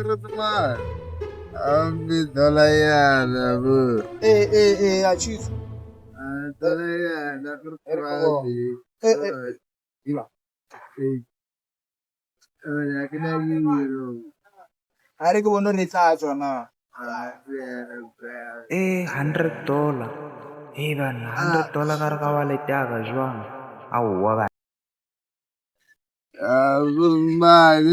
kurutman. Abi dolayan bu. Achis. Dolayan kurutman. Iba. Kena gini. Hari ko bono ni tajo na. $100. Ban $100 kar kawale tiaga juang. Awwa. Kurutman.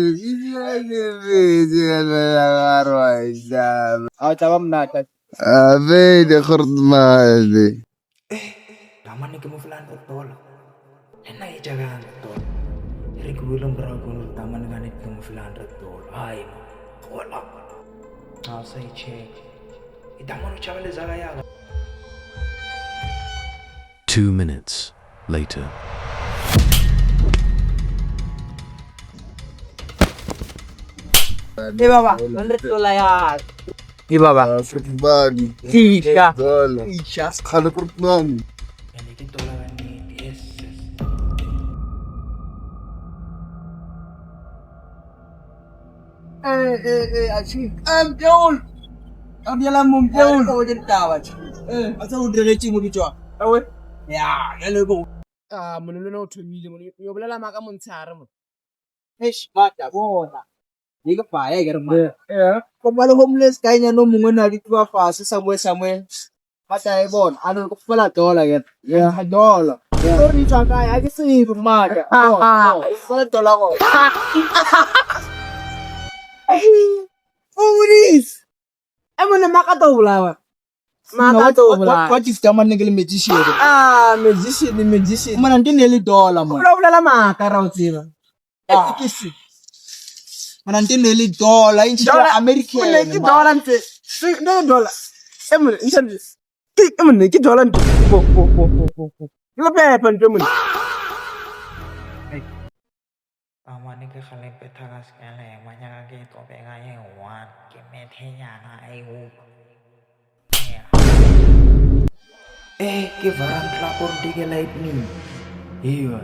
Tabam na ta. Abi de kurutman. Taman ni kamu $100. Lena ijaga $100. Iri kubulong beragun taman ganit kamu $100. Ay, wala. Say check. Itaman ucapan le zaga ya. 2 minutes later. Baba, $100 yaar. Baba. Kurutman. Tisha. Isha. Kala kurutman. Yani kita lawan ni yes. Achis. Joel. Ang yalam mo, Joel. Ako din tawad. Asa mo diretso mo dito? Awe. Ya, hello go. Munulunok tumili mo. Yobala maka mun tsara mo. Bata mo na. Di ka pa garma. Kung malo homeless kaya niya no mga na dito fase somewhere. Patay bon. Ano ko pala $1 yan. $1. Sorry sa kaya kasi pumaka. $1 ko. Uris. Amo na makatawla. What is the man nigga magician? Magician. Man $10 man. Wala maka raw sila. Ekasi. Man $10 in American. $10 $6. Emun ki $1. Lo pepan temun. Taman ni kalian petagas kalian banyak lagi topeng aja wan kemetnya na ayu. Ke barang lapor di lightning. Iya.